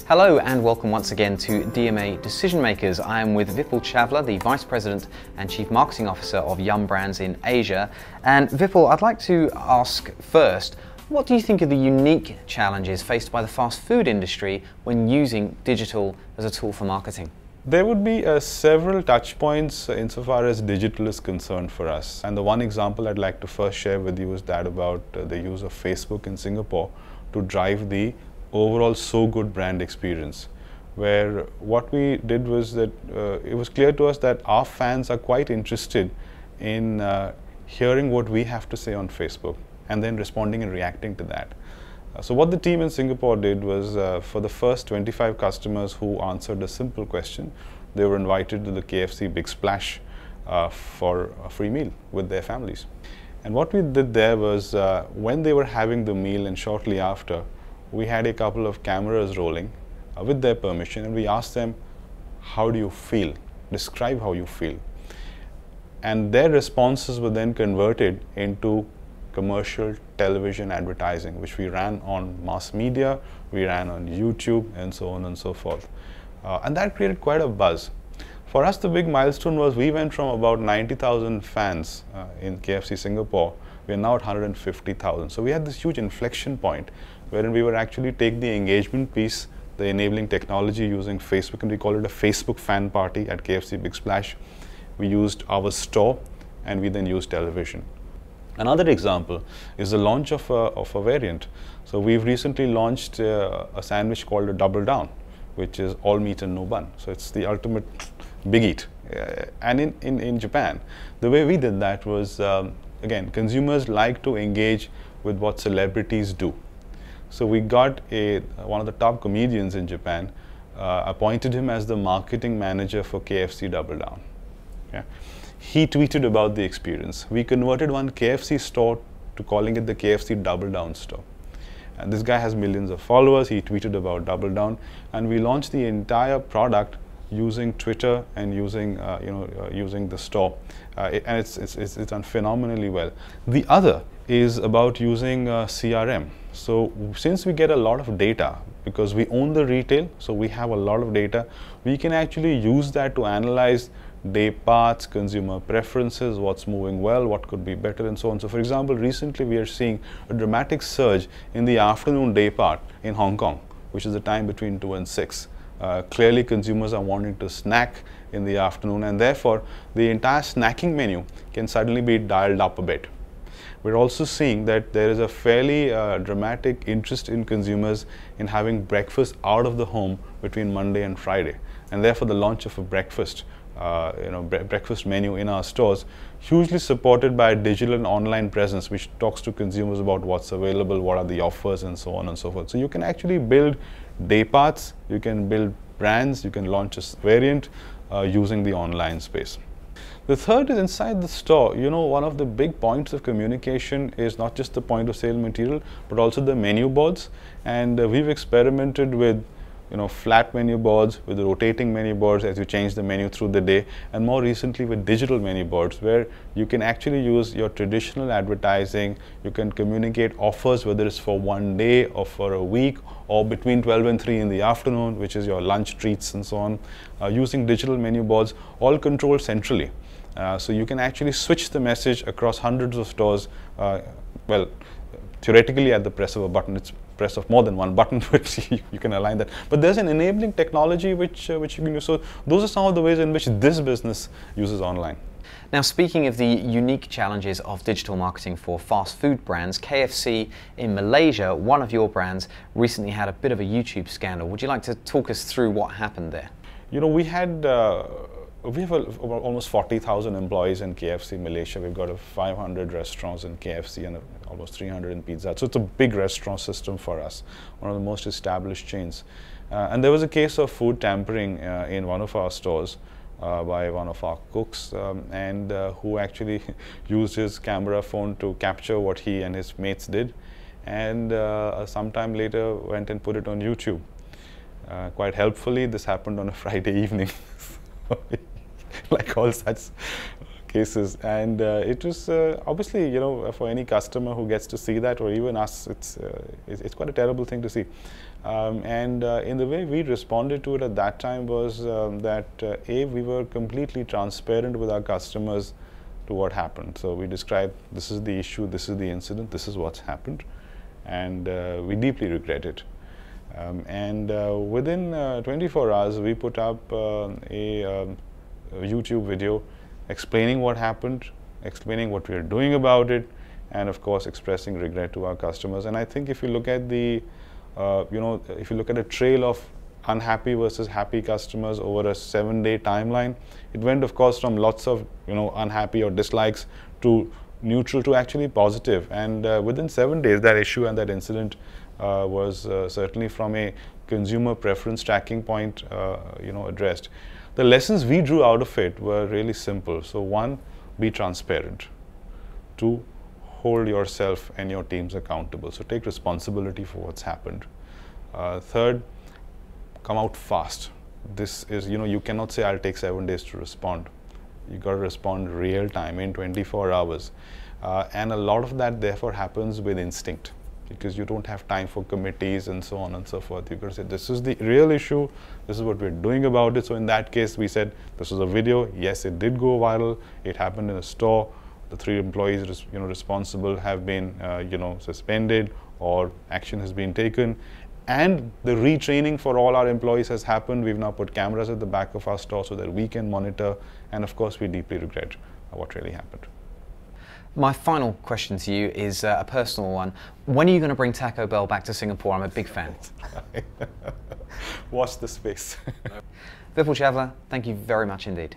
Hello and welcome once again to DMA Decision Makers. I am with Vipul Chavla, the Vice President and Chief Marketing Officer of Yum Brands in Asia. And Vipul, I'd like to ask first, what do you think are the unique challenges faced by the fast food industry when using digital as a tool for marketing? There would be several touch points insofar as digital is concerned for us. And the one example I'd like to first share with you is that about the use of Facebook in Singapore to drive the overall So Good brand experience, where what we did was that it was clear to us that our fans are quite interested in hearing what we have to say on Facebook and then responding and reacting to that. So what the team in Singapore did was for the first 25 customers who answered a simple question, they were invited to the KFC Big Splash for a free meal with their families. And what we did there was when they were having the meal and shortly after, we had a couple of cameras rolling with their permission, and we asked them, how do you feel? Describe how you feel. And their responses were then converted into commercial television advertising, which we ran on mass media, we ran on YouTube, and so on and so forth. And that created quite a buzz. For us, the big milestone was we went from about 90,000 fans in KFC Singapore. We are now at 150,000. So we had this huge inflection point wherein we would actually take the engagement piece, the enabling technology using Facebook, and we call it a Facebook fan party at KFC Big Splash. We used our store, and we then used television. Another example is the launch of a variant. So we've recently launched a sandwich called a Double Down, which is all meat and no bun. So it's the ultimate big eat. And in Japan, the way we did that was, again, consumers like to engage with what celebrities do. So we got one of the top comedians in Japan, appointed him as the marketing manager for KFC Double Down. Okay. He tweeted about the experience. We converted one KFC store to calling it the KFC Double Down store. And this guy has millions of followers. He tweeted about Double Down, and we launched the entire product using Twitter and using using the store, and it's done phenomenally well. The other is about using CRM. So since we get a lot of data, because we own the retail, so we have a lot of data, we can actually use that to analyze day parts, consumer preferences, what's moving well, what could be better, and so on. So for example, recently we are seeing a dramatic surge in the afternoon day part in Hong Kong, which is the time between 2 and 6. Clearly consumers are wanting to snack in the afternoon, and therefore the entire snacking menu can suddenly be dialed up a bit. We're also seeing that there is a fairly dramatic interest in consumers in having breakfast out of the home between Monday and Friday, and therefore the launch of a breakfast breakfast menu in our stores, hugely supported by a digital and online presence which talks to consumers about what's available, what are the offers, and so on and so forth. So you can actually build day parts, you can build brands, you can launch a variant using the online space. The third is inside the store. One of the big points of communication is not just the point of sale material, but also the menu boards. And we've experimented with flat menu boards, with rotating menu boards as you change the menu through the day, and more recently with digital menu boards, where you can actually use your traditional advertising. You can communicate offers, whether it's for one day or for a week, or between 12 and 3 in the afternoon, which is your lunch treats and so on, using digital menu boards, all controlled centrally. So you can actually switch the message across hundreds of stores, well, theoretically at the press of a button. It's press of more than one button, but you can align that. But there's an enabling technology which you can use. So those are some of the ways in which this business uses online. Now, speaking of the unique challenges of digital marketing for fast food brands, KFC in Malaysia, one of your brands, recently had a bit of a YouTube scandal. Would you like to talk us through what happened there? We have almost 40,000 employees in KFC Malaysia. We've got 500 restaurants in KFC and almost 300 in Pizza Hut. So it's a big restaurant system for us, one of the most established chains. And there was a case of food tampering in one of our stores by one of our cooks, and who actually used his camera phone to capture what he and his mates did, and sometime later went and put it on YouTube. Quite helpfully, this happened on a Friday evening. Like all such cases, and it was obviously, you know, for any customer who gets to see that, or even us, it's quite a terrible thing to see. In the way we responded to it at that time was that we were completely transparent with our customers to what happened. So we described, this is the issue, this is the incident, this is what's happened, and we deeply regret it. Within 24 hours, we put up a YouTube video explaining what happened, explaining what we are doing about it, and of course expressing regret to our customers. And I think if you look at the, if you look at a trail of unhappy versus happy customers over a 7-day timeline, it went, of course, from lots of unhappy or dislikes to neutral to actually positive. And within 7 days, that issue and that incident was certainly from a consumer preference tracking point, addressed. The lessons we drew out of it were really simple. So 1, be transparent. 2, hold yourself and your teams accountable. So take responsibility for what's happened. 3rd, come out fast. This is, you cannot say, I'll take 7 days to respond. You got to respond real time in 24 hours. And a lot of that therefore happens with instinct, because you don't have time for committees and so on and so forth. You've got to say, this is the real issue, this is what we're doing about it. So in that case, we said, this was a video, yes, it did go viral, it happened in a store, the 3 employees responsible have been suspended or action has been taken, and the retraining for all our employees has happened. We've now put cameras at the back of our store so that we can monitor, and of course we deeply regret what really happened. My final question to you is a personal one. When are you going to bring Taco Bell back to Singapore? I'm a big fan. Watch the space. Vipul Chavla, thank you very much indeed.